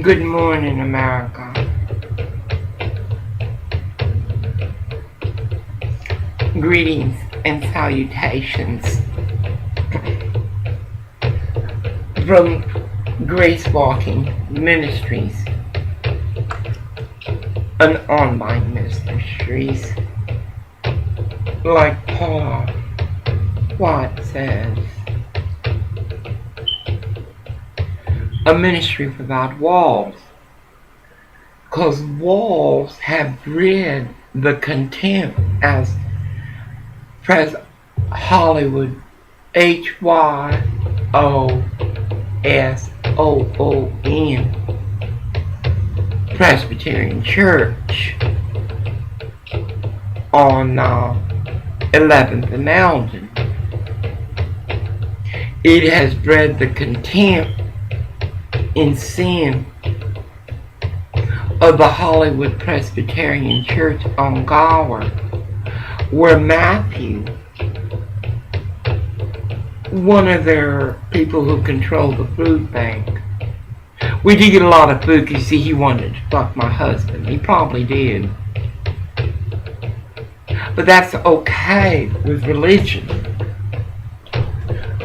Good morning, America. Greetings and salutations from Grace Walking Ministries, an online ministries, like Paul Watt says, a ministry without walls, because walls have bred the contempt, as Pres Hollywood HYOSOON Presbyterian Church on 11th and Alden. It has bred the contempt in sin of the Hollywood Presbyterian Church on Gower, where Matthew, one of their people who control the food bank, we did get a lot of food because, see, he wanted to fuck my husband. He probably did. But that's okay with religion.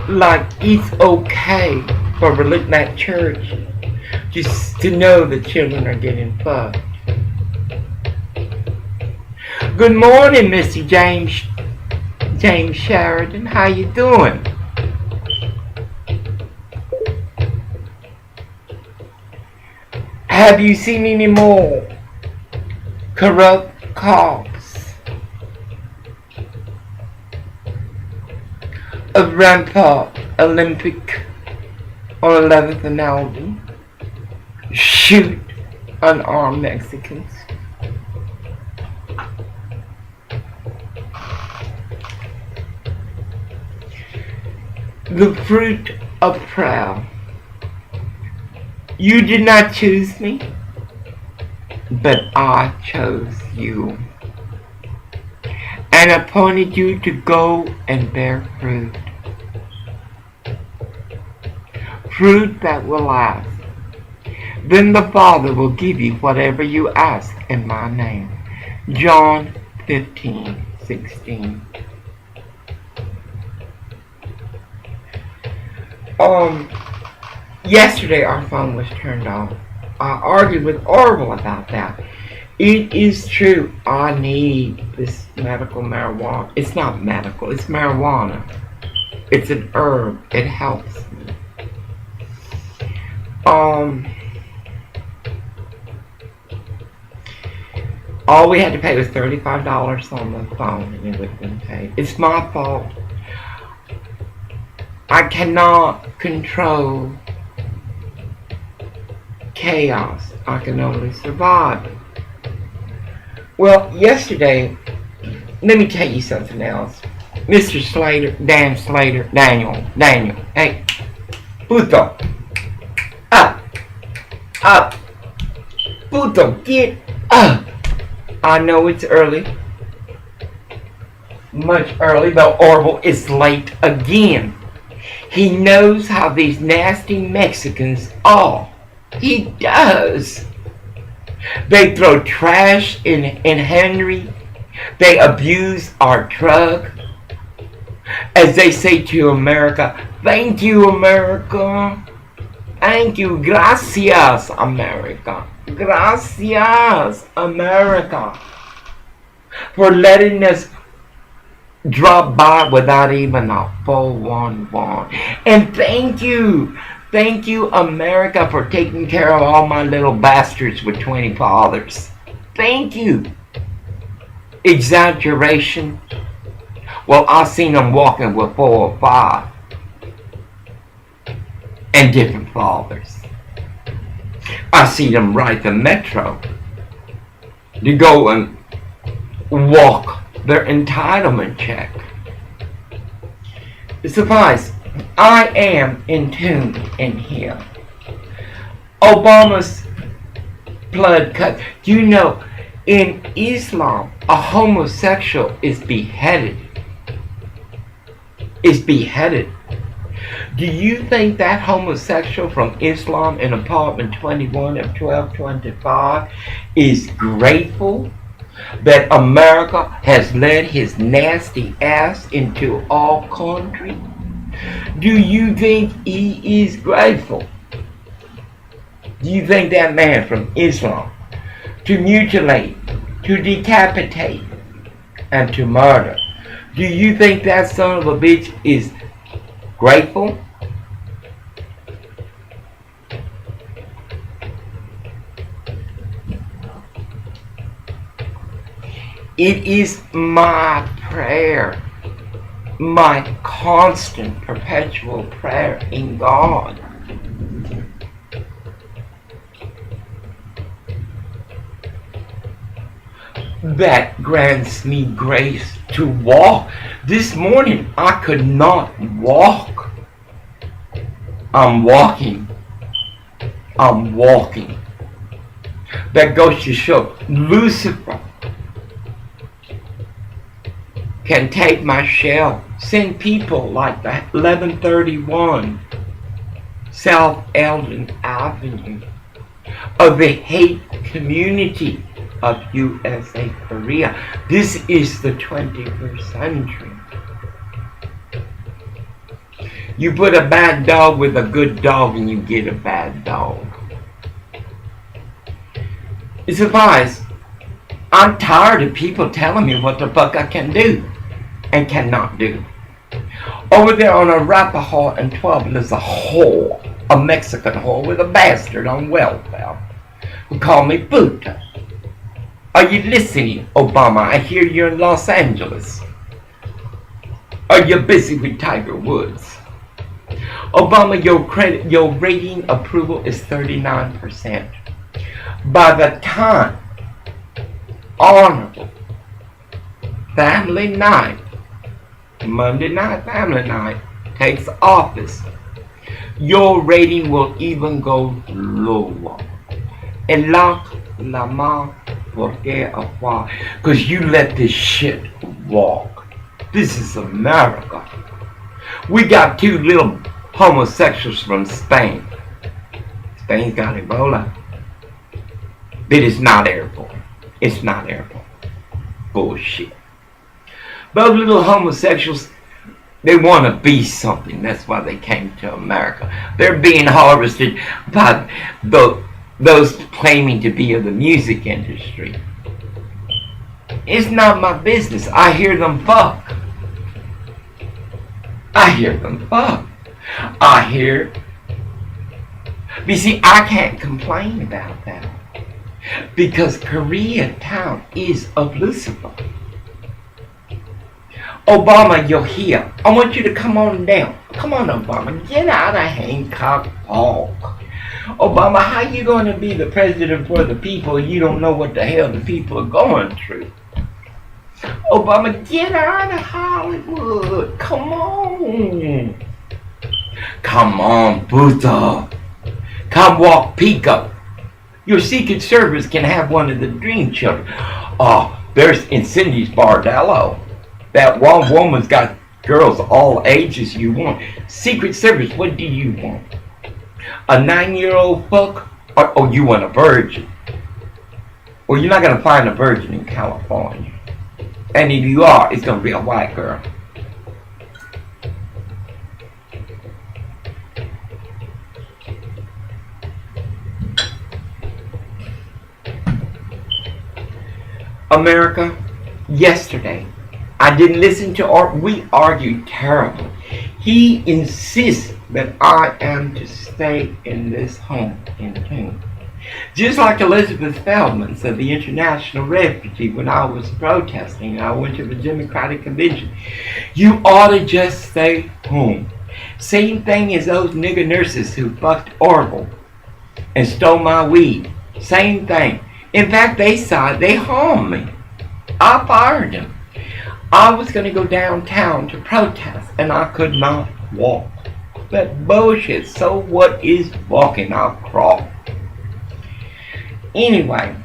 Like, it's okay for that church just to know the children are getting fucked. Good morning, Mr. James Sheridan. How you doing? Have you seen any more corrupt cops of Rampart Olympic on 11th and Alden shoot unarmed Mexicans? The fruit of proud. You did not choose me, but I chose you and appointed you to go and bear fruit. Fruit that will last. Then the Father will give you whatever you ask in my name. John 15:16. Yesterday our phone was turned off. I argued with Orville about that. It is true, I need this medical marijuana. It's not medical, it's marijuana. It's an herb, it helps me. All we had to pay was $35 on the phone and it would have been paid. It's my fault. I cannot control chaos. I can only survive it. Well, yesterday, let me tell you something else. Mr. Slater, Daniel, hey, puto, up, puto, get up. I know it's early, much early, but Orville is late again. He knows how these nasty Mexicans are. He does. They throw trash in Henry. They abuse our drug. As they say to America, thank you, America. Thank you. Gracias, America. Gracias, America. For letting us drop by without even a 411. And thank you, America, for taking care of all my little bastards with 20 fathers. Thank you. Exaggeration. Well, I seen them walking with 4 or 5 and different fathers. I see them ride the metro to go and walk their entitlement check. Suffice, I am in tune in here. Obama's blood cut. Do you know, in Islam, a homosexual is beheaded. Do you think that homosexual from Islam in apartment 21 of 1225 is grateful that America has led his nasty ass into our country? Do you think he is grateful? Do you think that man from Islam, to mutilate, to decapitate, and to murder, do you think that son of a bitch is grateful? It is my prayer, my constant, perpetual prayer in God that grants me grace to walk. This morning I could not walk. I'm walking. I'm walking. That goes to show Lucifer can take my shell, send people like the 1131 South Eldon Avenue of the hate community of USA Korea. This is the 21st century. You put a bad dog with a good dog and you get a bad dog. It's a surprise. I'm tired of people telling me what the fuck I can do and cannot do. Over there on Arapahoe and 12 there's a whore, a Mexican whore with a bastard on welfare who called me puta. Are you listening, Obama? I hear you're in Los Angeles. Are you busy with Tiger Woods? Obama, your rating approval is 39%. By the time Honorable Family Night, Monday Night Family Night, takes office, your rating will even go lower. Elak lama porque afar, because you let this shit walk. This is America. We got two little homosexuals from Spain. Spain's got Ebola. But it's not airborne. It's not airborne. Bullshit. Those little homosexuals, they want to be something. That's why they came to America. They're being harvested by those claiming to be of the music industry. It's not my business. I hear them fuck. I hear them fuck. I hear. But you see, I can't complain about that. Because Koreatown is of Lucifer. Obama, you're here. I want you to come on down. Come on, Obama. Get out of Hancock Park. Obama, how you going to be the president for the people if you don't know what the hell the people are going through? Obama, get out of Hollywood. Come on. Come on, Buddha. Come walk Pico. Your Secret Service can have one of the dream children. Oh, there's in Cindy's Bardello. That one woman's got girls all ages you want. Secret Service, what do you want? A 9-year-old fuck? Or you want a virgin? Well, you're not going to find a virgin in California. And if you are, it's going to be a white girl. America, yesterday, I didn't listen to we argued terribly. He insists that I am to stay in this home in tune. Just like Elizabeth Feldman said, the international refugee, when I was protesting, I went to the Democratic Convention. You ought to just stay home. Same thing as those nigger nurses who fucked Orville and stole my weed. Same thing. In fact, they harmed me. I fired them. I was going to go downtown to protest, and I could not walk. That bullshit. So what is walking? I'll crawl. Anyway.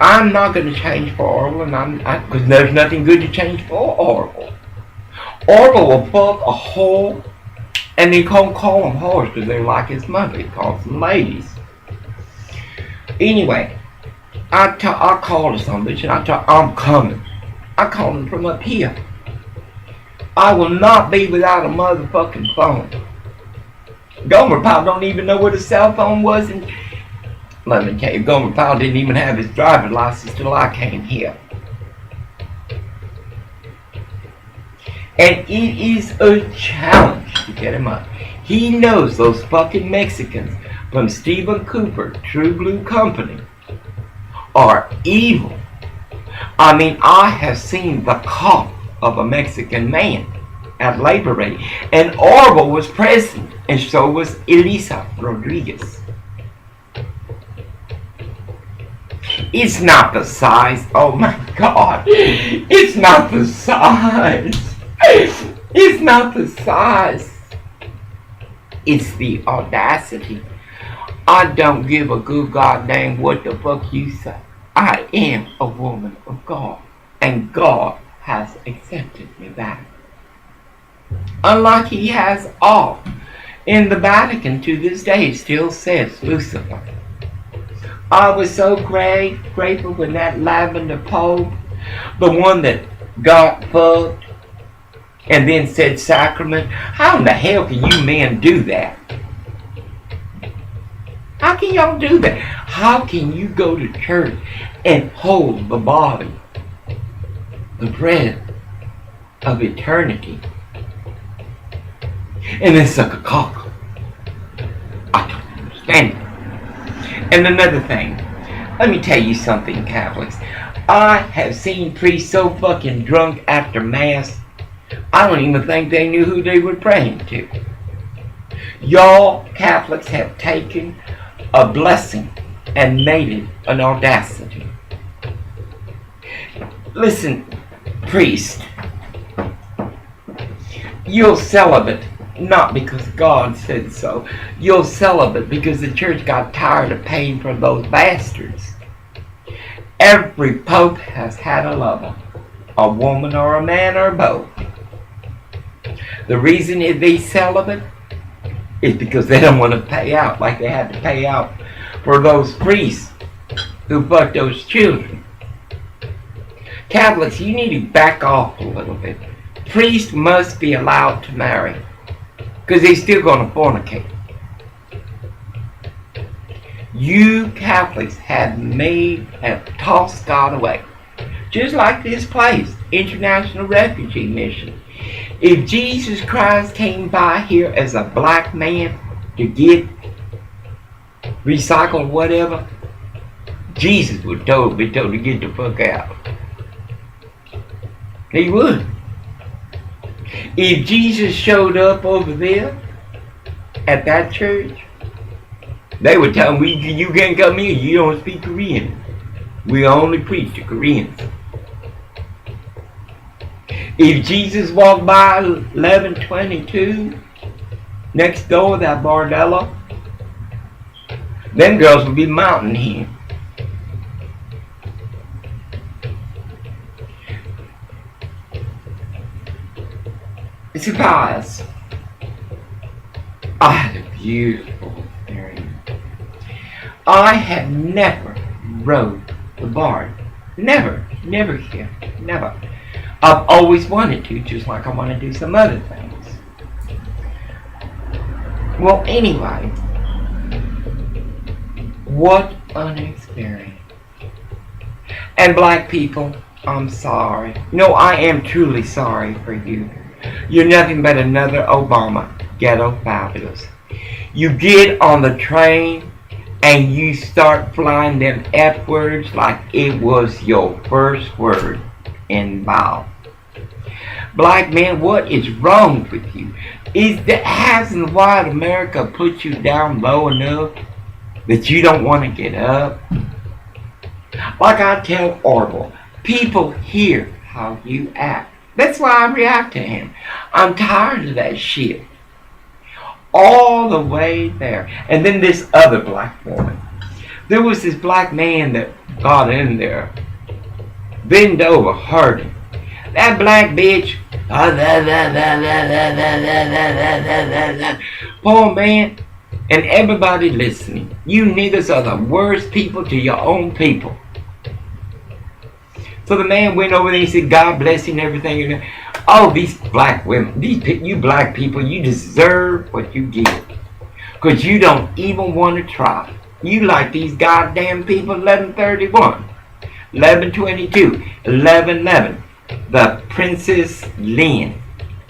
I'm not going to change for Orville, and because there's nothing good to change for Orville. Orville will fuck a whore, and they can't call them whores because they're like his mother. He calls them ladies. Anyway, I called her some bitch, and I told her I'm coming. I called him from up here. I will not be without a motherfucking phone. Gomer Powell don't even know what a cell phone was, and let me tell you, Gomer Powell didn't even have his driver's license till I came here. And it is a challenge to get him up. He knows those fucking Mexicans from Stephen Cooper, True Blue Company, are evil. I mean, I have seen the cough of a Mexican man at Labor Day. And Orville was present, and so was Elisa Rodriguez. It's not the size. Oh my God. It's not the size. It's not the size. It's the audacity. I don't give a good goddamn what the fuck you say. I am a woman of God, and God has accepted me back. Unlike he has all. In the Vatican to this day still says Lucifer. I was so grateful when that lavender Pope, the one that got fucked and then said sacrament. How in the hell can you men do that? How can y'all do that? How can you go to church and hold the body, the bread of eternity, and then suck a cock? I don't understand it. And another thing, let me tell you something, Catholics. I have seen priests so fucking drunk after Mass, I don't even think they knew who they were praying to. Y'all Catholics have taken a blessing and made it an audacity. Listen, priest, you're celibate not because God said so. You're celibate because the church got tired of paying for those bastards. Every pope has had a lover, a woman or a man or both. The reason they celibate is because they don't want to pay out like they had to pay out for those priests who fucked those children. Catholics, you need to back off a little bit. Priests must be allowed to marry because they're still going to fornicate. You Catholics have tossed God away. Just like this place, International Refugee Mission. If Jesus Christ came by here as a black man to get recycled whatever, Jesus would be told to get the fuck out. He would. If Jesus showed up over there at that church, they would tell him, you can't come here, you don't speak Korean. We only preach to Koreans. If Jesus walked by 1122 next door, that bordello, them girls would be mounting him. Surprise! I had a beautiful experience. I have never rode the barn. Never here. Never. I've always wanted to, just like I want to do some other things. Well, anyway, what an experience. And black people, I'm sorry. No, I am truly sorry for you. You're nothing but another Obama, ghetto fabulous. You get on the train and you start flying them F words like it was your first word in vowel. Black man, what is wrong with you? Hasn't white America put you down low enough that you don't want to get up? Like I tell Orville, people hear how you act. That's why I react to him. I'm tired of that shit. All the way there. And then this other black woman. There was this black man that got in there, bend over, hurting. That black bitch, poor man, and everybody listening. You niggas are the worst people to your own people. So the man went over there and said, God bless you and everything. Oh, these black women, you black people, you deserve what you get. Because you don't even want to try. You like these goddamn people, 1131, 1122, 1111. The Princess Lynn,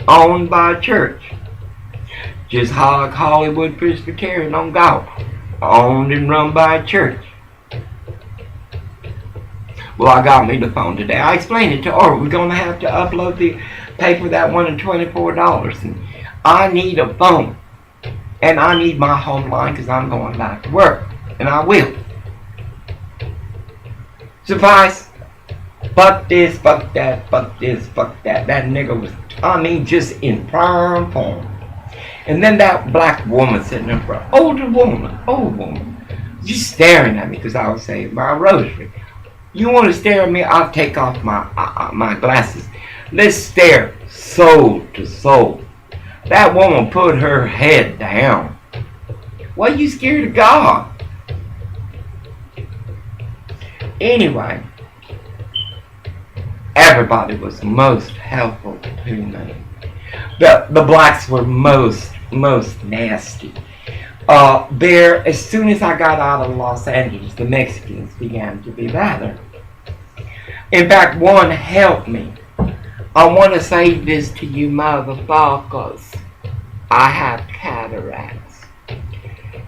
owned by a church. Just like Hollywood Presbyterian on golf, owned and run by a church. Well, I got me the phone today. I explained it to her. We're going to have to upload the pay for that one and $24. And I need a phone. And I need my home line because I'm going back to work. And I will. Suffice. Fuck this, fuck that, fuck this, fuck that. That nigga was, just in prime form. And then that black woman sitting in front, old woman, just staring at me because I was saying my rosary. You want to stare at me? I'll take off my glasses. Let's stare soul to soul. That woman put her head down. Why are you scared of God? Anyway, everybody was most helpful to me. The blacks were most nasty. There, as soon as I got out of Los Angeles, the Mexicans began to be better. In fact, one helped me. I want to say this to you motherfuckers. I have cataracts.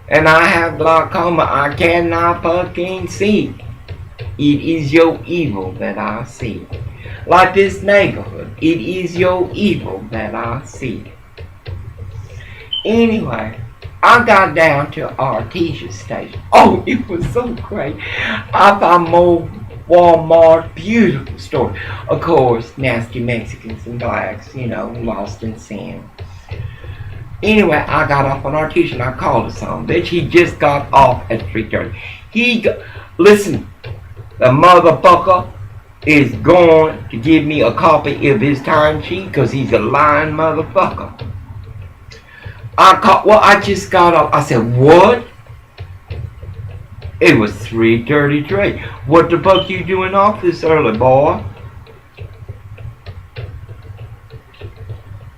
And I have glaucoma. I cannot fucking see. It is your evil that I see. Like this neighborhood, it is your evil that I see. Anyway, I got down to Artesia Station. Oh, it was so great. I found more Walmart, beautiful store. Of course, nasty Mexicans and blacks, lost in sin. Anyway, I got off on Artesia and I called a son bitch. He just got off at 3:30. Listen, the motherfucker is going to give me a copy of his timesheet because he's a lying motherfucker. I just got up. I said, what? It was 3:33. What the fuck you doing off this early, boy?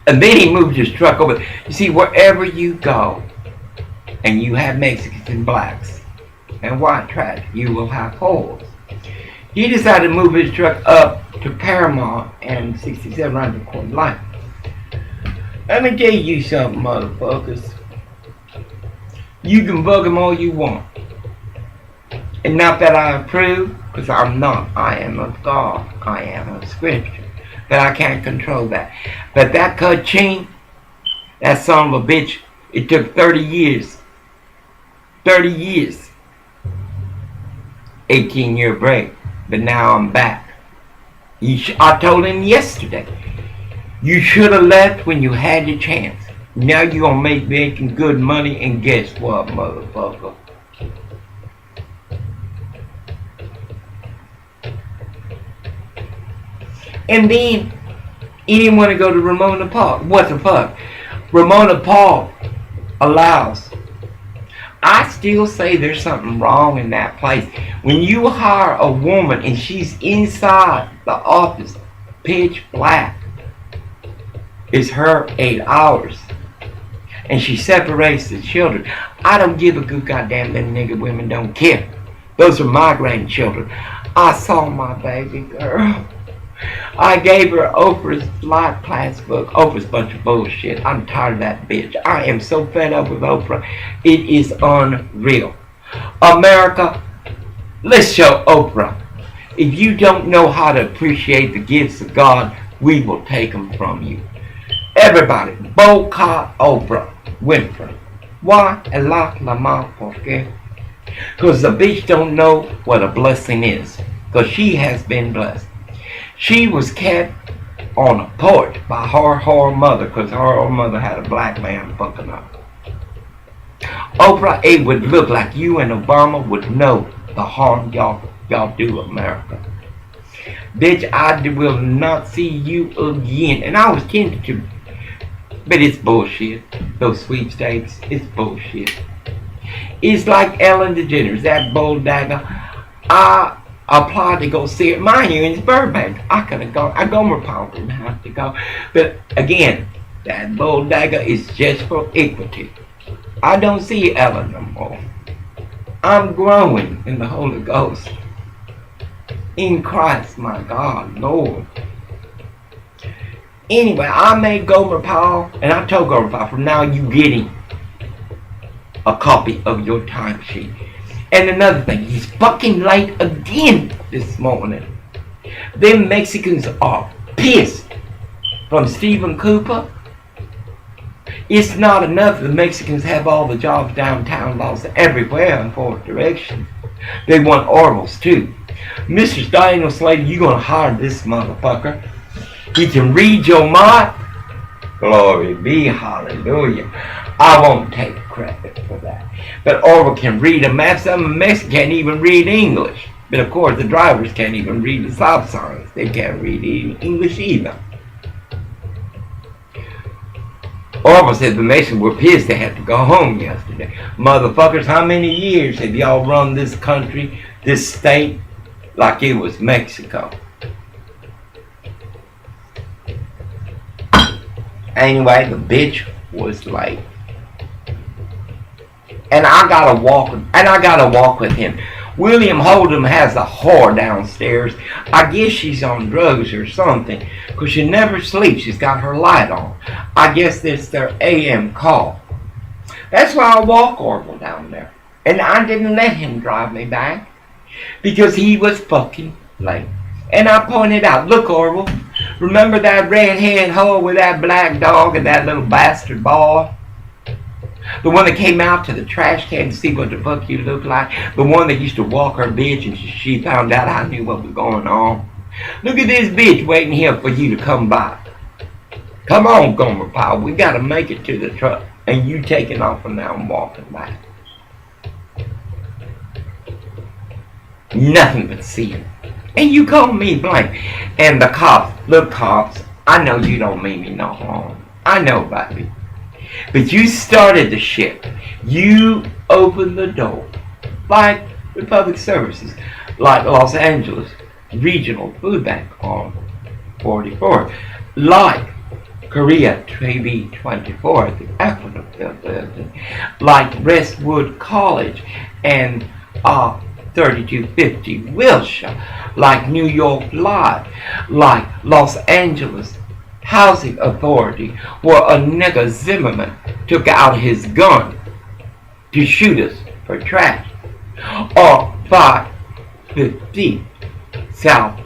And then he moved his truck over. You see, wherever you go, and you have Mexicans and blacks and white trash, you will have holes. He decided to move his truck up to Paramount and 67 around the corner line. Let me tell you something, motherfuckers. You can bug him all you want. And not that I approve, because I'm not. I am of God. I am of Scripture. But I can't control that. But that Kachin, that son of a bitch, it took 30 years. 30 years. 18-year break. But now I'm back. I told him yesterday, you should have left when you had the chance. Now you're going to making good money, and guess what, motherfucker? And then, he didn't want to go to Ramona Park. What the fuck? Ramona Park allows. I still say there's something wrong in that place. When you hire a woman and she's inside the office, pitch black, it's her 8 hours. And she separates the children. I don't give a good goddamn them nigga women don't care. Those are my grandchildren. I saw my baby girl. I gave her Oprah's life class book. Oprah's a bunch of bullshit. I'm tired of that bitch. I am so fed up with Oprah. It is unreal. America, let's show Oprah. If you don't know how to appreciate the gifts of God, we will take them from you. Everybody, boycott Oprah Winfrey. Why? Allah la por qué? Because the bitch don't know what a blessing is. Because she has been blessed. She was kept on a porch by her mother, because her mother had a black man fucking up. Oprah, it would look like you and Obama would know the harm y'all do America. Bitch, I will not see you again. And I was tempted to, but it's bullshit. Those sweepstakes, it's bullshit. It's like Ellen DeGeneres, that bold dagger. I applied to go see it. Mind you, in Burbank. I could have gone. I Gomer Powell didn't have to go. But again, that bold dagger is just for equity. I don't see Ellen no more. I'm growing in the Holy Ghost. In Christ, my God, Lord. Anyway, I made Gomer Powell, and I told Gomer Powell, from now you getting a copy of your timesheet. And another thing, he's fucking late again this morning. Them Mexicans are pissed. From Stephen Cooper. It's not enough the Mexicans have all the jobs downtown, lost everywhere in fourth direction. They want Orville's too. Mr. Daniel Slater, you're going to hire this motherfucker. He can read your mind. Glory be, hallelujah. I won't take credit for that. But Orville can read a map. Some Mexicans can't even read English. But of course, the drivers can't even read the stop signs. They can't read English either. Orville said the Mexicans were pissed they had to go home yesterday. Motherfuckers, how many years have y'all run this country, this state, like it was Mexico? Anyway, the bitch was late. And I gotta walk with him. William Hold'em has a whore downstairs. I guess she's on drugs or something, because she never sleeps. She's got her light on. I guess it's their AM call. That's why I walk Orville down there. And I didn't let him drive me back, because he was fucking late. And I pointed out, look Orville, remember that red-headed hoe with that black dog and that little bastard boy? The one that came out to the trash can to see what the fuck you look like. The one that used to walk her bitch and she found out I knew what was going on. Look at this bitch waiting here for you to come by. Come on, Gomer Powell. We got to make it to the truck. And you taking off and now I'm walking back. Nothing but sin. And you call me blank. And the cops, look cops, I know you don't mean me no harm. I know, baby. But you started the shit. You opened the door. Like the public services. Like Los Angeles Regional Food Bank on 44th. Like Korea TV 24 at the Aqueduct Building. Like Westwood College and 3250 Wilshire. Like New York Live. Like Los Angeles Housing Authority, where a nigga Zimmerman took out his gun to shoot us for trash. Or 550 South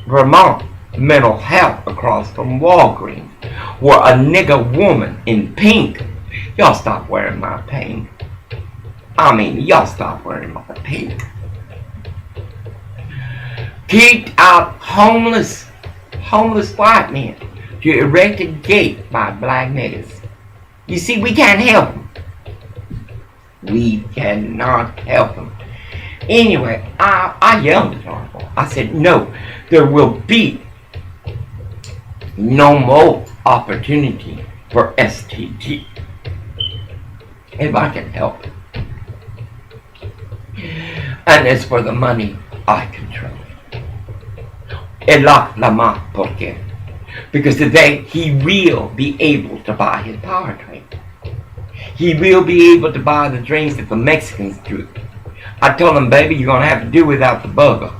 Vermont Mental Health across from Walgreens, where a nigga woman in pink, y'all stop wearing my pink. I mean, y'all stop wearing my pink. Kicked out homeless white men to erect a gate by black niggas. You see, we can't help them. We cannot help them. Anyway, I yelled at Orville. I said, no, there will be no more opportunity for STG if I can help it. And as for the money, I control it. Because today he will be able to buy his power train. He will be able to buy the drinks that the Mexicans do. I told him, baby, you're going to have to do without the burger.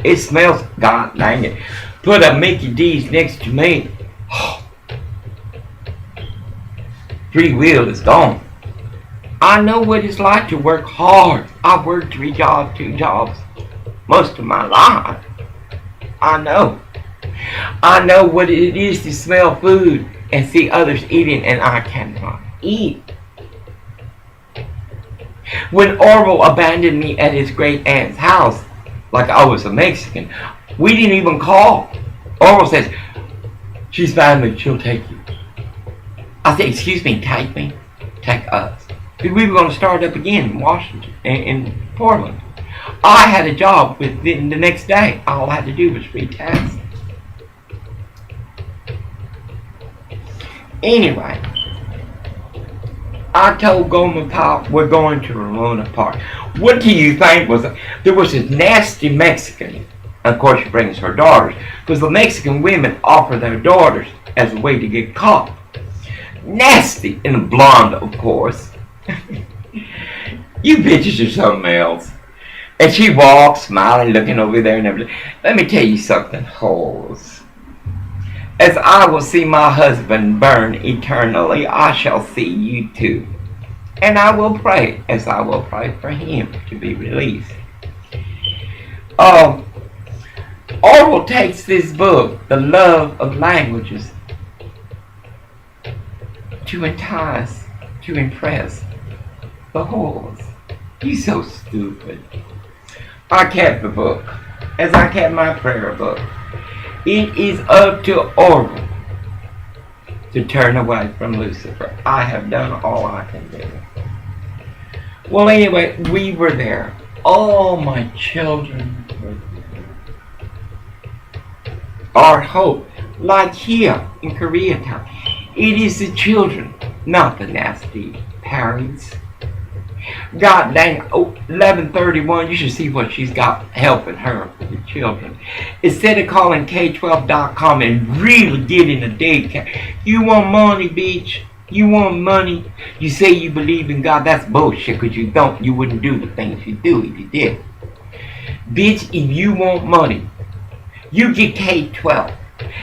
It smells, god dang it. Put a Mickey D's next to me. Free will is gone. I know what it's like to work hard. I've worked 3 jobs, 2 jobs, most of my life. I know. I know what it is to smell food and see others eating and I cannot eat. When Orville abandoned me at his great aunt's house, like I was a Mexican, we didn't even call. Orville says, she's family, she'll take you. I said, excuse me, take me? Take us. Because we were going to start up again in Washington, in Portland. I had a job within the next day. All I had to do was read taxes. Anyway, I told Goldman Powell we're going to Ramona Park. What do you think was there was this nasty Mexican? Of course, she brings her daughters because the Mexican women offer their daughters as a way to get caught. Nasty and a blonde, of course. You bitches are something else. And she walks, smiling, looking over there and everything. Let me tell you something, hoes. As I will see my husband burn eternally, I shall see you too. And I will pray, as I will pray for him to be released. Orwell takes this book, The Love of Languages, to entice, to impress the whores. He's so stupid. I kept the book, as I kept my prayer book. It is up to Orwell to turn away from Lucifer. I have done all I can do. Well, anyway, we were there. All my children were there. Our hope, like here in Koreatown, it is the children, not the nasty parents. God dang, 1131, you should see what she's got helping her with the children. Instead of calling K12.com and really getting a daycare, you want money, bitch. You want money. You say you believe in God, that's bullshit, because you don't. You wouldn't do the things you do if you did. Bitch, if you want money, you get K12.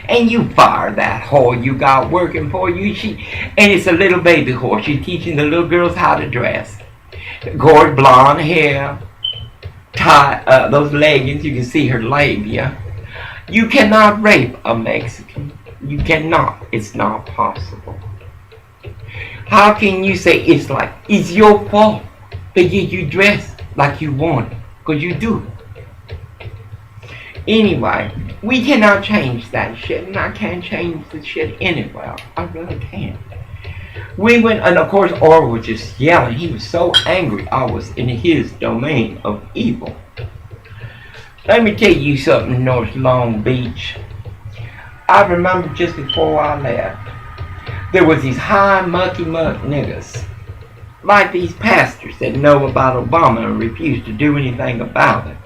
And you fire that whore you got working for you. And it's a little baby whore. She's teaching the little girls how to dress. Gold blonde hair, tie those leggings. You can see her labia. You cannot rape a Mexican. You cannot. It's not possible. How can you say it's your fault that you dress like you want? Because you do. Anyway, we cannot change that shit, and I can't change the shit anywhere. I really can't. We went, and of course Orwell was just yelling. He was so angry I was in his domain of evil. Let me tell you something, North Long Beach. I remember just before I left, there was these high mucky muck niggas, like these pastors that know about Obama and refuse to do anything about it.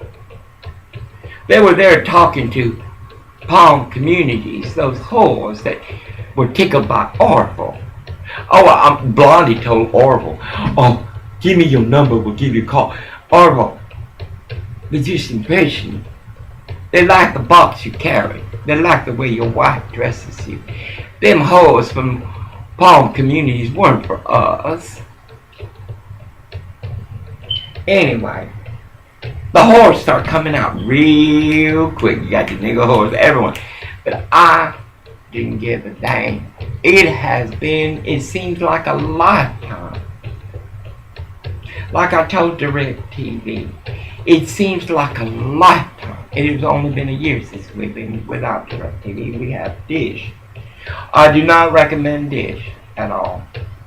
They were there talking to Palm communities, those whores that were tickled by Orwell. Blondie told Orwell, oh, give me your number, we'll give you a call. Orwell, they're just impatient. They like the box you carry. They like the way your wife dresses you. Them whores from Palm communities weren't for us. Anyway, the whores start coming out real quick. You got the nigga whores, everyone. But I didn't give a dang. It seems like a lifetime. Like I told DirecTV, it seems like a lifetime. It has only been a year since we've been without DirecTV. We have Dish. I do not recommend Dish at all.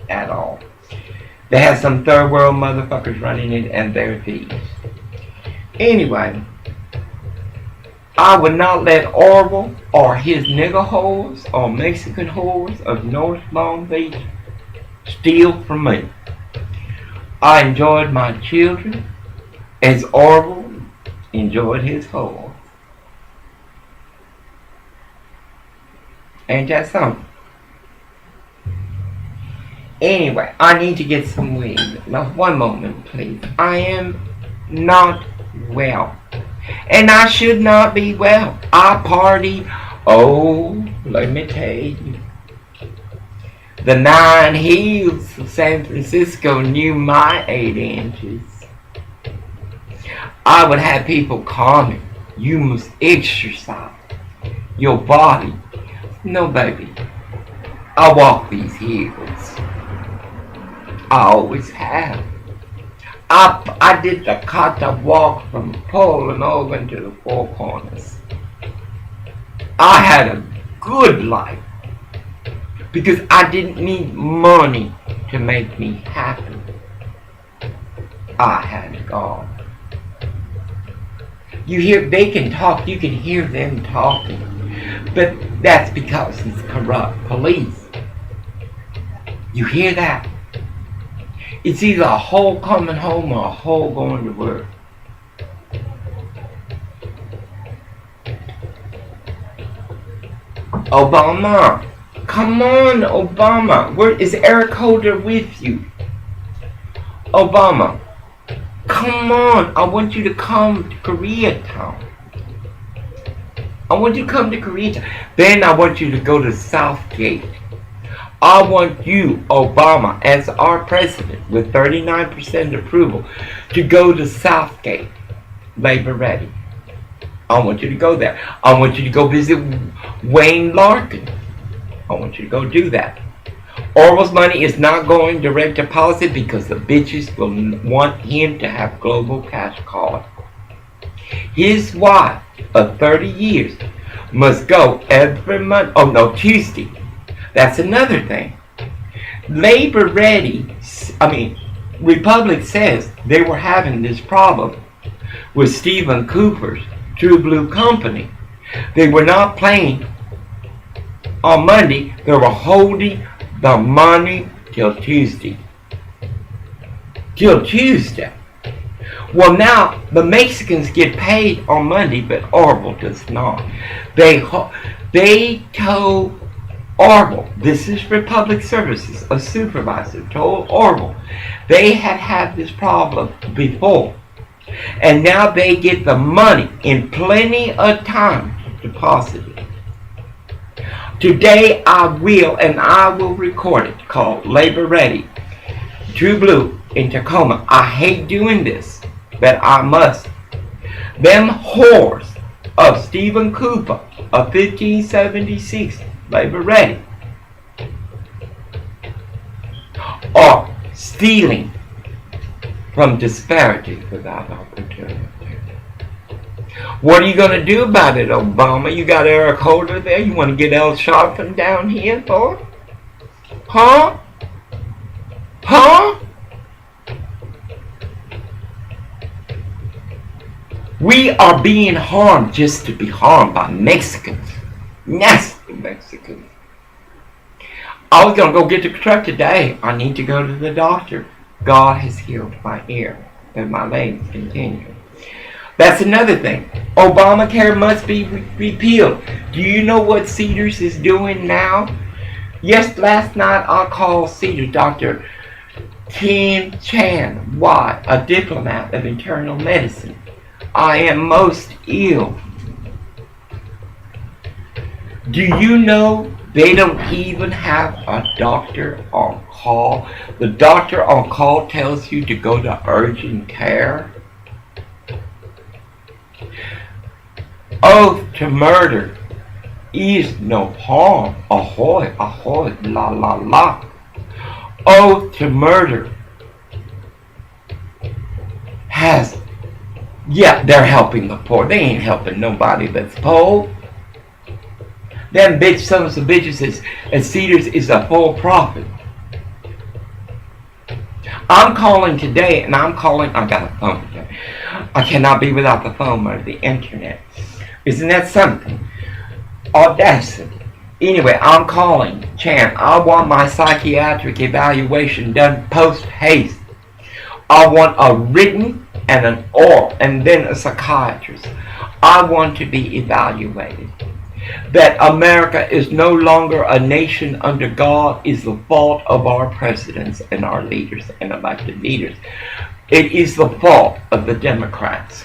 At all. They have some third world motherfuckers running it and they're thieves. Anyway, I would not let Orwell or his nigger whores or Mexican whores of North Long Beach steal from me. I enjoyed my children as Orwell enjoyed his whores. Ain't that something? Anyway, I need to get some weed. Now, one moment, please. I am not well. And I should not be well. I party. Oh, let me tell you. The 9 Hills of San Francisco knew my 8 inches. I would have people call me. You must exercise your body. No, baby. I walk these hills. I always have. I did the kata walk from Poland over to the Four Corners. I had a good life because I didn't need money to make me happy. I had God. You hear, they can talk, you can hear them talking. But that's because it's corrupt police. You hear that? It's either a hole coming home or a hole going to work. Obama, come on, Obama. Where is Eric Holder with you? Obama, come on. I want you to come to Koreatown. I want you to come to Koreatown. Then I want you to go to Southgate. I want you, Obama, as our president with 39% approval, to go to Southgate, Labor Ready. I want you to go there. I want you to go visit Wayne Larkin. I want you to go do that. Orwell's money is not going direct to policy because the bitches will want him to have global cash card. His wife of 30 years must go every month. Oh no, Tuesday. That's another thing. Labor Ready, Republic says they were having this problem with Stephen Cooper's True Blue Company. They were not playing on Monday. They were holding the money till Tuesday. Till Tuesday. Well, now the Mexicans get paid on Monday, but Orwell does not. They told Orwell, this is Republic Services, a supervisor told Orwell they had this problem before. And now they get the money in plenty of time to deposit it. Today I will record it, called Labor Ready, True Blue in Tacoma. I hate doing this, but I must. Them whores of Stephen Cooper of 1576, Labor Ready, are stealing from disparity without opportunity. What are you going to do about it, Obama? You got Eric Holder there? You want to get El Sharpton down here, boy? Huh? Huh? We are being harmed just to be harmed by Mexicans. Nasty Mexicans. I was going to go get the truck today. I need to go to the doctor. God has healed my ear and my legs continue. That's another thing. Obamacare must be repealed. Do you know what Cedars is doing now? Yes, last night I called Cedars Dr. Kim Chan. Why? A diplomat of internal medicine. I am most ill. Do you know they don't even have a doctor on call? The doctor on call tells you to go to urgent care. Oath to murder is no harm. Ahoy, ahoy, la la la. Oath to murder has, yeah, they're helping the poor. They ain't helping nobody but the poor. Them bitch sons of bitches and Cedars is a full profit. I'm calling today, and I got a phone today. I cannot be without the phone or the internet. Isn't that something? Audacity. Anyway, I'm calling Chan. I want my psychiatric evaluation done post-haste. I want a written and an oral, and then a psychiatrist. I want to be evaluated. That America is no longer a nation under God is the fault of our presidents and our leaders and elected leaders. It is the fault of the Democrats.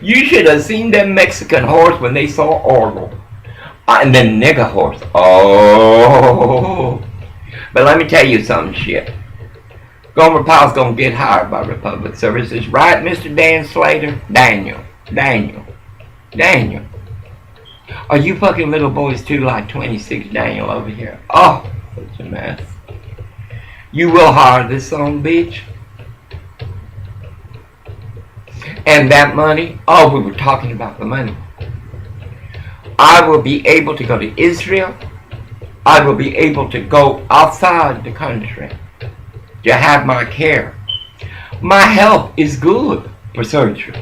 You should have seen them Mexican horse when they saw Orwell. And then nigger horse. Oh. But let me tell you some shit. Gomer Pyle's gonna get hired by Republic Services. Right, Mr. Dan Slater? Daniel. Are you fucking little boys too, like 26 Daniel over here? Oh, such a mess. You will hire this son of a bitch. And that money, oh, we were talking about the money. I will be able to go to Israel. I will be able to go outside the country to have my care. My health is good for surgery,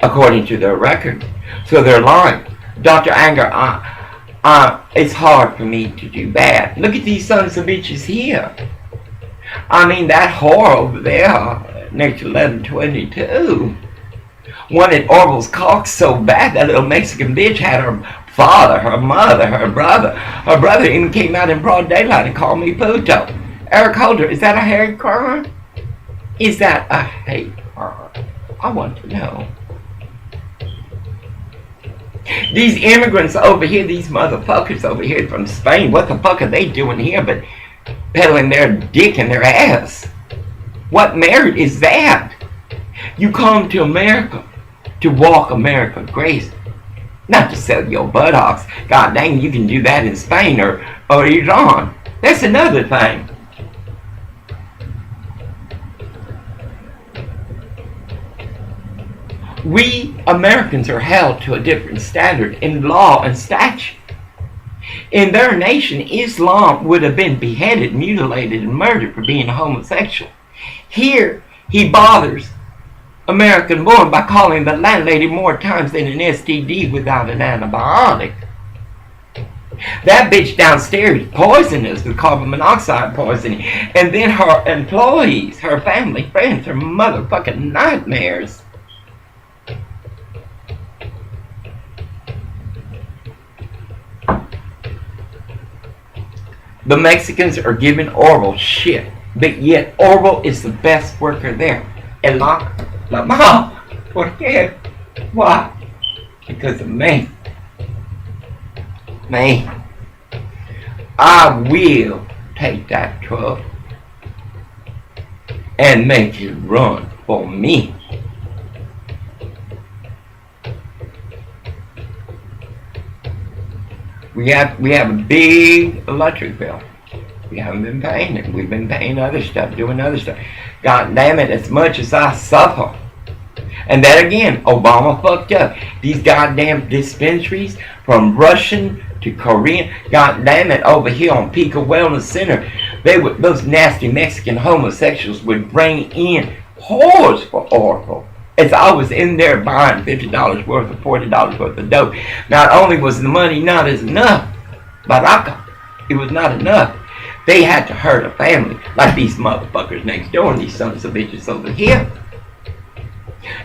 according to their record. So they're lying. Dr. Anger, it's hard for me to do bad. Look at these sons of bitches here. I mean, that whore over there, next to 1122, wanted Orville's cock so bad that little Mexican bitch had her father, her mother, her brother. Her brother even came out in broad daylight and called me puto. Eric Holder, is that a hate crime? Is that a hate crime? I want to know. These immigrants over here, these motherfuckers over here from Spain, what the fuck are they doing here but peddling their dick in their ass? What merit is that? You come to America to walk America grace, not to sell your buttocks. God dang, you can do that in Spain or Iran. That's another thing. We Americans are held to a different standard in law and statute. In their nation, Islam would have been beheaded, mutilated, and murdered for being a homosexual. Here, he bothers American born by calling the landlady more times than an STD without an antibiotic. That bitch downstairs poisoned us with carbon monoxide poisoning. And then her employees, her family, friends, her motherfucking nightmares. The Mexicans are giving Orville shit, but yet Orville is the best worker there. And la mom, ¿por qué? Why? Because of me. Me. I will take that truck and make it run for me. We have a big electric bill. We haven't been paying it. We've been paying other stuff, doing other stuff. God damn it, as much as I suffer. And then again, Obama fucked up. These goddamn dispensaries, from Russian to Korean, god damn it, over here on Pico Wellness Center, those nasty Mexican homosexuals would bring in whores for Orville. As I was in there buying $50 worth of $40 worth of dope. Not only was the money not as enough, Baraka, it was not enough. They had to hurt a family, like these motherfuckers next door and these sons of bitches over here.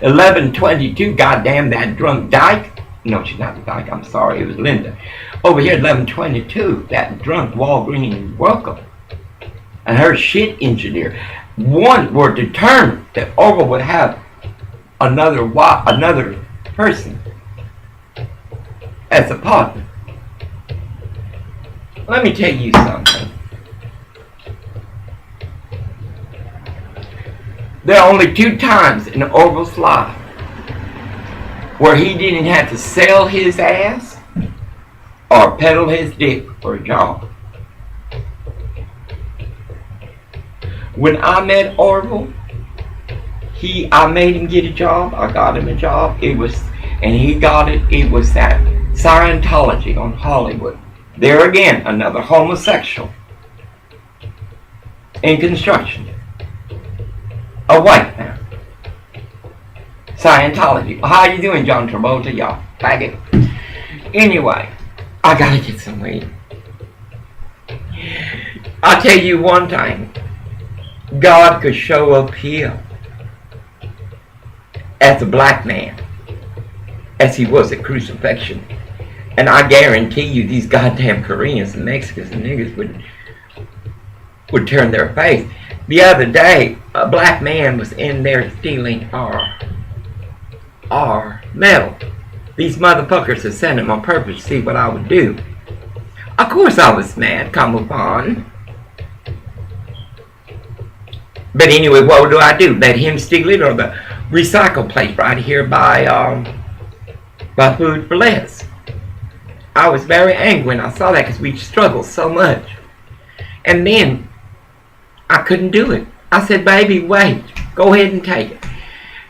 1122, goddamn that drunk dyke. No, she's not the dyke, I'm sorry, it was Linda. Over here, 1122, that drunk Walgreens worker and her shit engineer. One were determined that Orville would have another person as a partner. Let me tell you something. There are only 2 times in Orville's life where he didn't have to sell his ass or peddle his dick for a job. When I met Orville, I made him get a job. I got him a job. It was that Scientology on Hollywood. There again, another homosexual in construction. A white man. Scientology. How you doing, John Travolta? Y'all faggot. Anyway, I gotta get some weed. I'll tell you one thing. God could show up here as a black man, as he was at crucifixion, and I guarantee you these goddamn Koreans and Mexicans and niggas would turn their face. The other day, a black man was in there stealing our metal. These motherfuckers had sent him on purpose to see what I would do. Of course I was mad, come upon. But anyway, what do? Let him steal it, or the recycle place right here by Food for Less. I was very angry when I saw that because we struggled so much. And then I couldn't do it. I said, baby, wait. Go ahead and take it.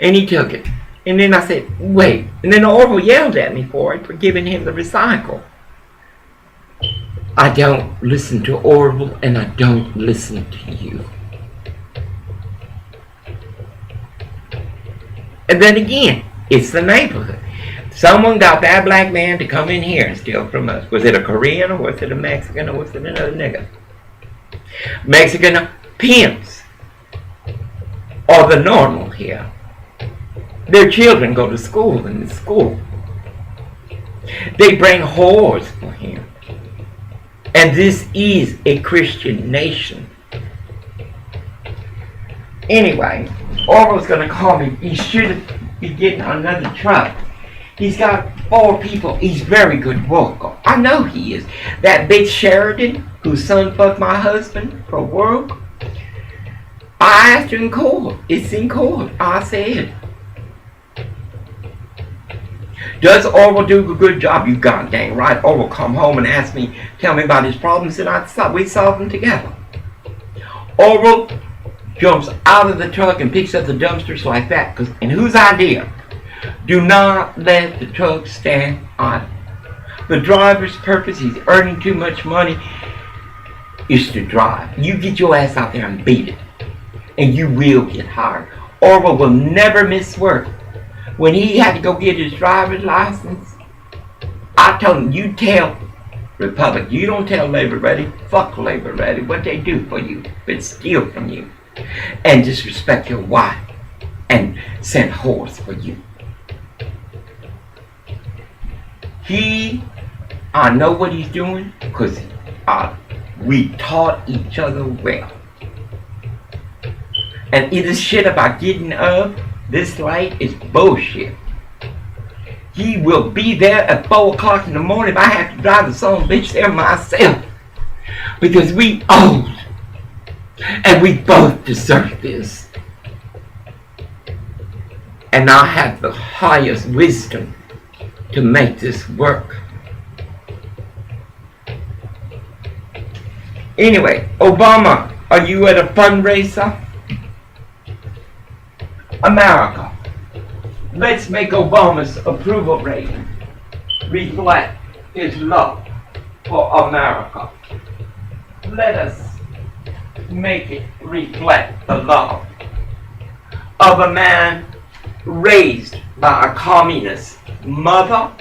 And he took it. And then I said, wait. And then Orville yelled at me for giving him the recycle. I don't listen to Orville, and I don't listen to you. And then again, it's the neighborhood. Someone got that black man to come in here and steal from us. Was it a Korean, or was it a Mexican, or was it another nigga? Mexican pimps are the normal here. Their children go to school in the school. They bring whores for him. And this is a Christian nation. Anyway, Orwell's going to call me. He should be getting another truck. He's got 4 people. He's very good worker. I know he is. That bitch Sheridan, whose son fucked my husband for work, I asked her in court. It's in court. I said, does Orwell do a good job? You goddamn right. Orwell come home and ask me, tell me about his problems, and we solve them together. Orwell jumps out of the truck and picks up the dumpsters like that. And whose idea? Do not let the truck stand idle. The driver's purpose, he's earning too much money, is to drive. You get your ass out there and beat it, and you will get hired. Orwell will never miss work. When he had to go get his driver's license, I told him, you tell Republic, you don't tell Labor Ready, fuck Labor Ready, what they do for you, but steal from you, and disrespect your wife, and send whores for you. I know what he's doing, because we taught each other well. And this shit about getting up this late is bullshit. He will be there at 4 o'clock in the morning if I have to drive the son of a bitch there myself. Because we old. And we both deserve this. And I have the highest wisdom to make this work. Anyway, Obama, are you at a fundraiser? America, let's make Obama's approval rating reflect his love for America. Let us make it reflect the love of a man raised by a communist mother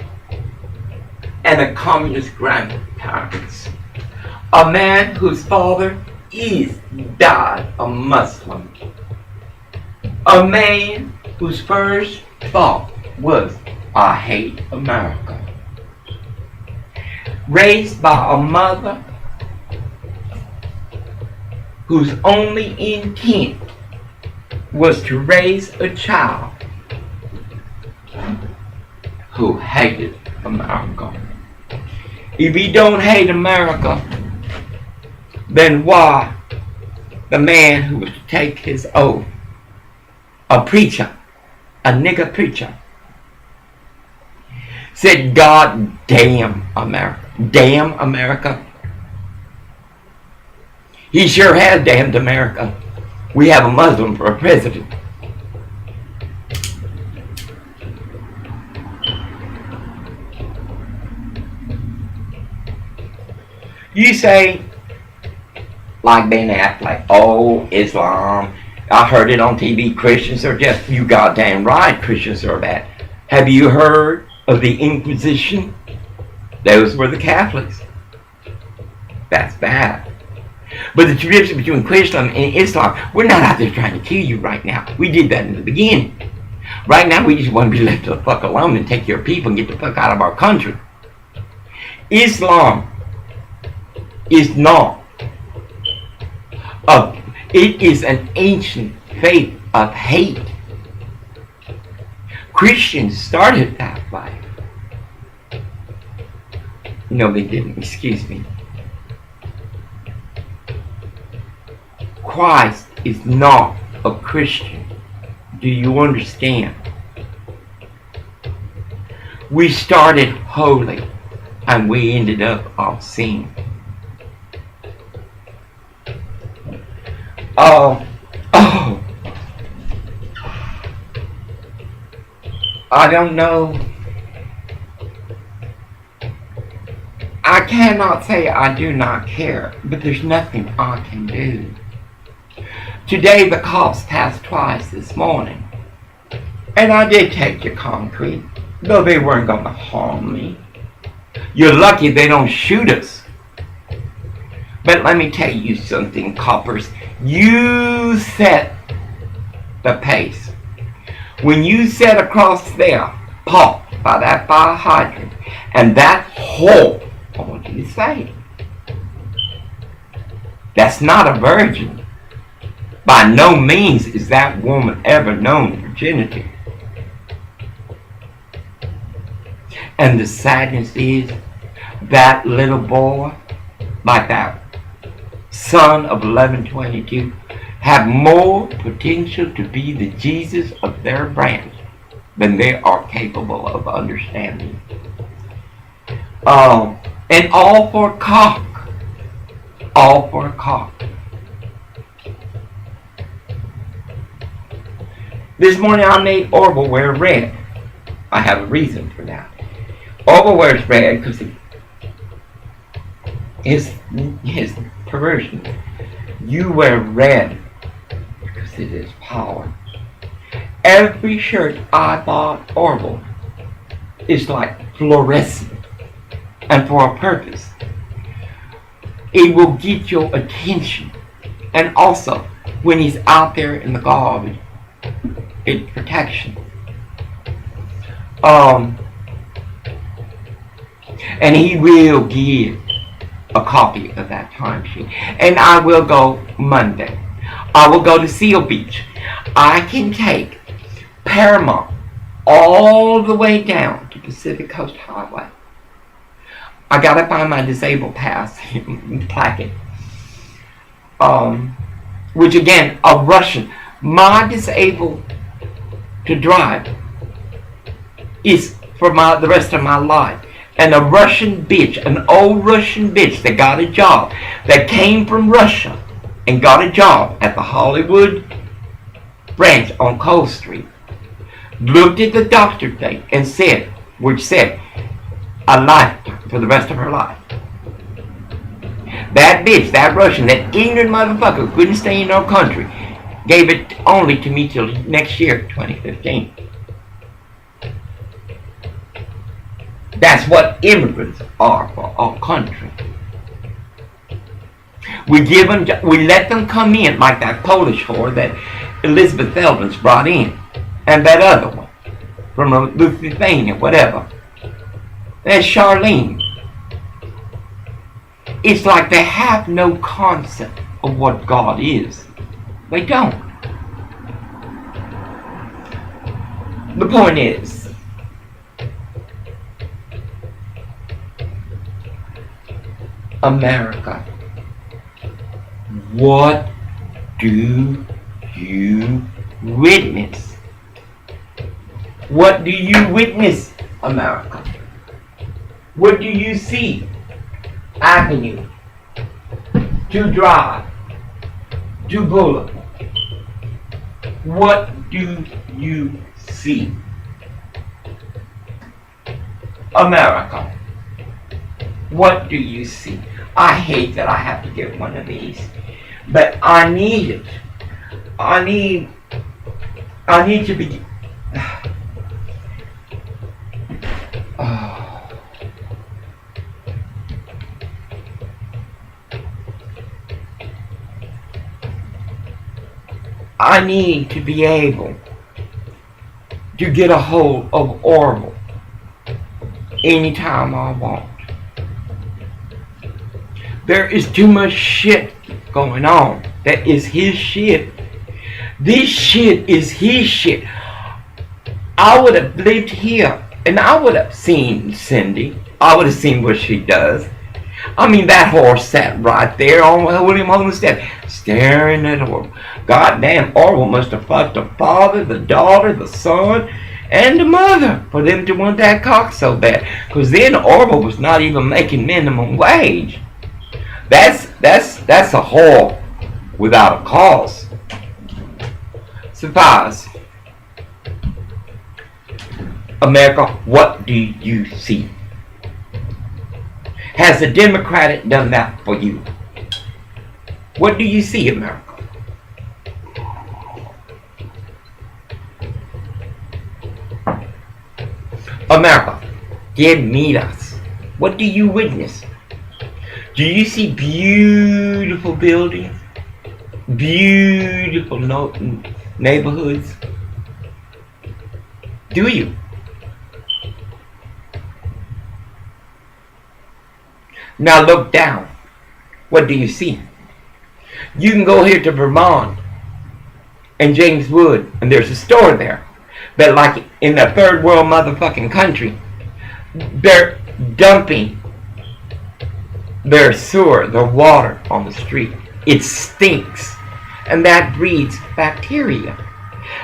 and a communist grandparents. A man whose father died a Muslim. A man whose first thought was, I hate America. Raised by a mother whose only intent was to raise a child who hated America. If you don't hate America, then why the man who was to take his oath, a preacher, a nigger preacher, said, God damn America. Damn America. He sure has damned America. We have a Muslim for a president. You say, like Ben Affleck, oh, Islam. I heard it on TV. Christians are just, you goddamn right, Christians are bad. Have you heard of the Inquisition? Those were the Catholics. That's bad. But the difference between Christian and Islam, we're not out there trying to kill you right now. We did that in the beginning. Right now, we just want to be left the fuck alone and take care of people and get the fuck out of our country. Islam is not it is an ancient faith of hate. Christians started that way. No, they didn't. Excuse me. Christ is not a Christian. Do you understand? We started holy and we ended up all sin. Oh, I don't know. I cannot say I do not care, but there's nothing I can do. Today the cops passed twice this morning, And I did take your concrete, though they weren't going to harm me. You're lucky they don't shoot us. But let me tell you something, coppers. You set the pace. When you set across there, pop, by that fire hydrant, and that hole, I want you to say, that's not a virgin. By no means is that woman ever known virginity. And the sadness is that little boy, like that son of 1122, have more potential to be the Jesus of their branch than they are capable of understanding. And all for a cock. All for a cock. This morning I made Orville wear red. I have a reason for that. Orville wears red because his perversion. You wear red because it is power. Every shirt I bought Orville is like fluorescent, and for a purpose. It will get your attention, and also when he's out there in the garbage, it's protection. And he will give a copy of that timesheet. And I will go Monday. I will go to Seal Beach. I can take Paramount all the way down to Pacific Coast Highway. I gotta find my disabled pass placket. Which again, a Russian. My disabled to drive is for the rest of my life. And a Russian bitch, an old Russian bitch that got a job, that came from Russia and got a job at the Hollywood branch on Cole Street, looked at the doctor thing and said, a life for the rest of her life. That bitch, that Russian, that ignorant motherfucker couldn't stay in our country, gave it only to me till next year, 2015. That's what immigrants are for our country. We let them come in like that Polish whore that Elizabeth Feldman's brought in, and that other one from Lithuania, whatever. That's Charlene. It's like they have no concept of what God is. They don't. The point is, America, what do you witness? What do you witness, America? What do you see? Avenue, to Drive, to Boulevard. What do you see? America, what do you see? I hate that I have to get one of these, but I need it. I need to be. I need to be able to get a hold of Orville anytime I want. There is too much shit going on that is his shit. This shit is his shit. I would have lived here and I would have seen Cindy. I would have seen what she does. I mean, that horse sat right there on William Homestead, staring at Orville. Goddamn, Orville must have fucked the father, the daughter, the son, and the mother for them to want that cock so bad. Because then Orville was not even making minimum wage. That's a whore without a cause. Surprise. America, what do you see? Has the Democratic done that for you? What do you see, America? America, dear miras, what do you witness? Do you see beautiful buildings, beautiful neighborhoods? Do you? Now look down. What do you see? You can go here to Vermont and James Wood, and there's a store there. But like in a third world motherfucking country, they're dumping their sewer, their water on the street. It stinks. And that breeds bacteria.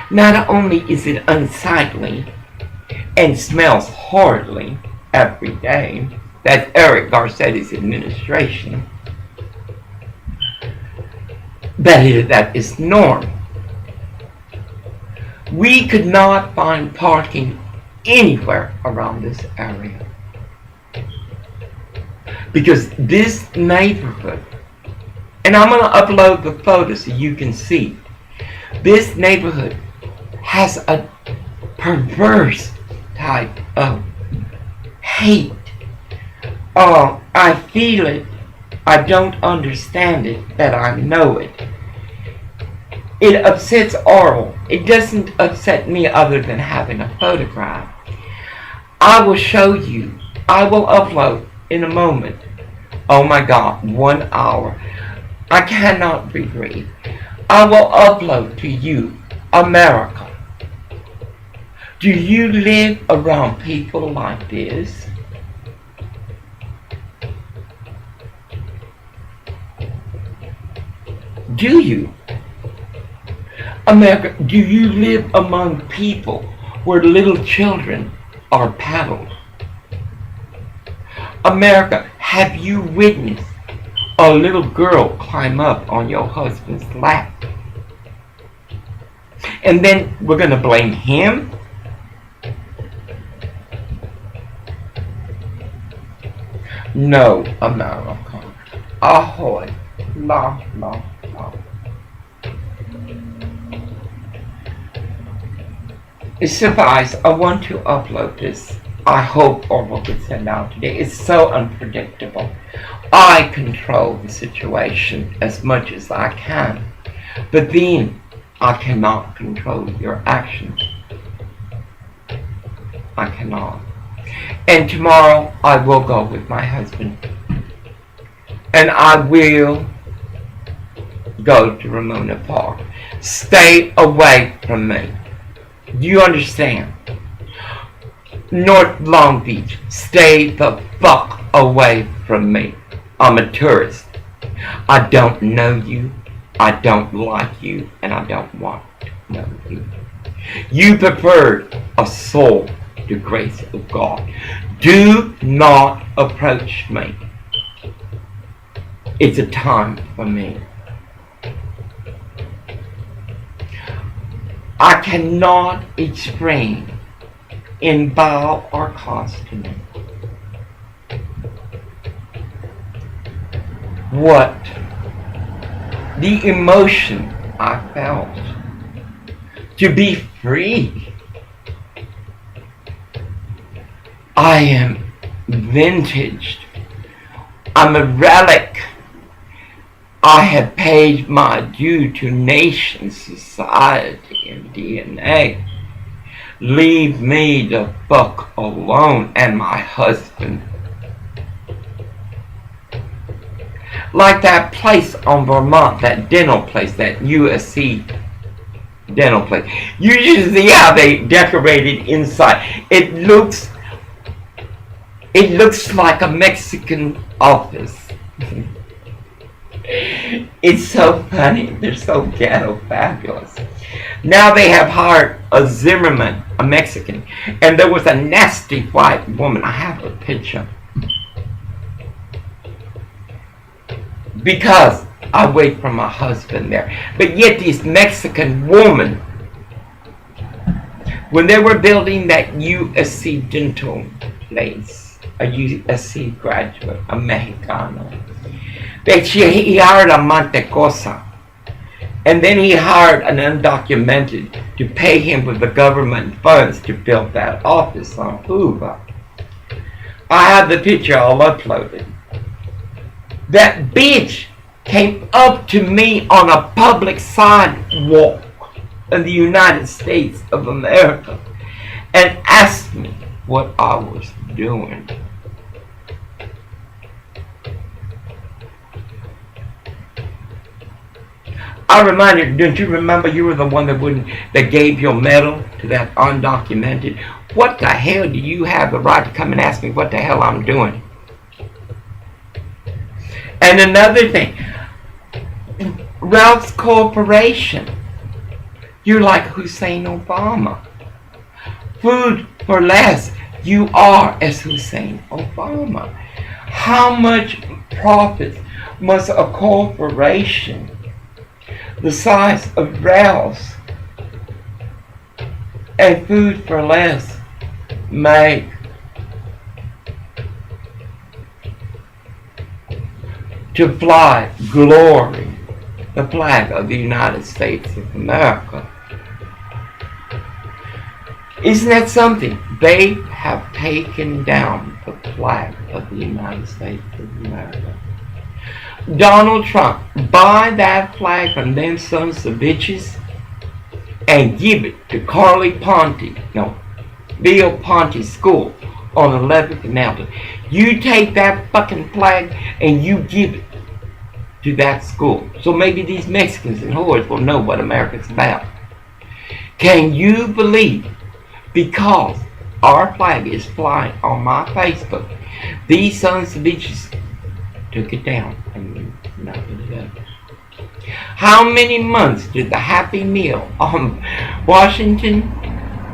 Not only is it unsightly and smells horribly every day, that's Eric Garcetti's administration, that is norm. We could not find parking anywhere around this area. Because this neighborhood, and I'm going to upload the photo so you can see, this neighborhood has a perverse type of hate. Oh, I feel it. I don't understand it, but I know it. It upsets Oral. It doesn't upset me other than having a photograph. I will show you. I will upload in a moment. Oh my God, 1 hour. I cannot breathe. I will upload to you, America. Do you live around people like this? Do you? America, do you live among people where little children are paddled? America, have you witnessed a little girl climb up on your husband's lap? And then we're going to blame him? No, America. Ahoy. La, la, la. Suffice, I want to upload this. I hope Orville gets sent out today. It's so unpredictable. I control the situation as much as I can, but then I cannot control your actions. I cannot. And tomorrow I will go with my husband, and I will go to Ramona Park. Stay away from me. Do you understand? North Long Beach, stay the fuck away from me. I'm a tourist. I don't know you, I don't like you, and I don't want to know you. You preferred a soul to grace of God. Do not approach me. It's a time for me. I cannot explain in bow or costume what the emotion I felt to be free. I am vintaged. I'm a relic. I have paid my due to nation, society, and DNA. Leave me the fuck alone and my husband. Like that place on Vermont, that dental place, that USC dental place. You should see how they decorated inside. It looks like a Mexican office. It's so funny. They're so ghetto fabulous. Now they have hired a Zimmerman, a Mexican, and there was a nasty white woman. I have a picture. Because I wait for my husband there. But yet this Mexican woman, when they were building that USC dental place, a USC graduate, a Mexicano, she hired a Mantecosa. And then he hired an undocumented to pay him with the government funds to fill that office on Hoover. I have the picture all uploaded. That bitch came up to me on a public sidewalk in the United States of America and asked me what I was doing. I reminded her, don't you remember you were the one that gave your medal to that undocumented? What the hell do you have the right to come and ask me what the hell I'm doing? And another thing, Ralph's Corporation. You're like Hussein Obama. Food for less. You are as Hussein Obama. How much profit must a corporation the size of Ralph's and Food for Less make to fly glory, the flag of the United States of America? Isn't that something? They have taken down the flag of the United States of America. Donald Trump, buy that flag from them sons of bitches and give it to Bill Ponte's school on 11th and Mountain. You take that fucking flag and you give it to that school. So maybe these Mexicans and whores will know what America's about. Can you believe, because our flag is flying on my Facebook, these sons of bitches took it down and nothing it up. How many months did the Happy Meal on Washington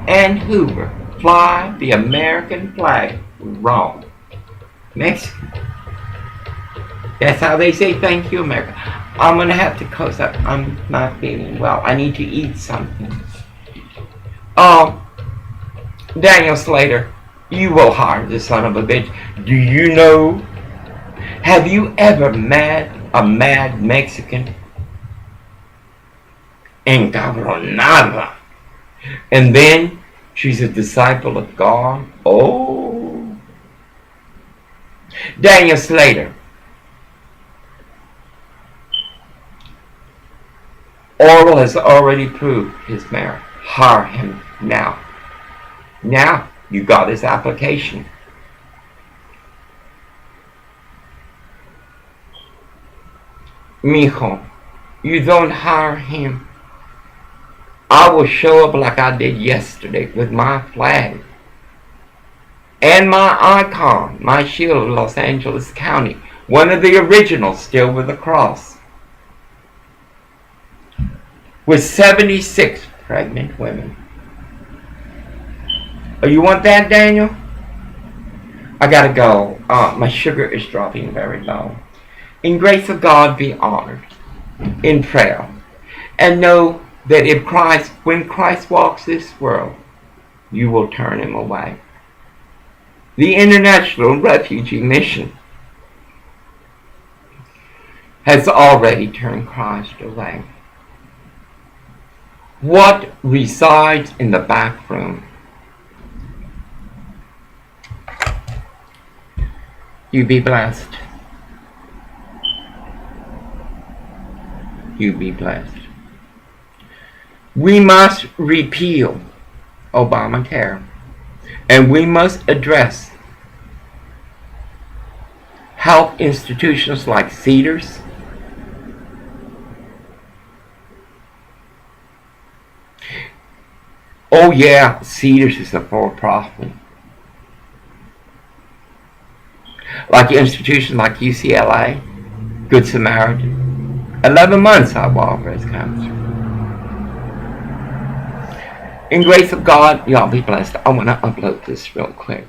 and Hoover fly the American flag wrong? Mexican. That's how they say thank you, America. I'm going to have to close up. I'm not feeling well. I need to eat something. Daniel Slater, you will hire this son of a bitch. Do you know? Have you ever met a mad Mexican? Encabronada. And then she's a disciple of God. Oh. Daniel Slater. Oral has already proved his merit. Hire him now. Now you got his application. Mijo, you don't hire him. I will show up like I did yesterday with my flag and my icon, my shield of Los Angeles County, one of the originals still with a cross, with 76 pregnant women. Oh, you want that, Daniel? I gotta go. My sugar is dropping very low. In grace of God, be honored in prayer, and know that when Christ walks this world, you will turn him away. The International Refugee Mission has already turned Christ away. What resides in the back room? You be blessed. You be blessed. We must repeal Obamacare, and we must address health institutions like Cedars, oh yeah, Cedars is a for-profit. Like institutions like UCLA, Good Samaritan. 11 months I walked breast cancer. In grace of God, y'all be blessed. I want to upload this real quick.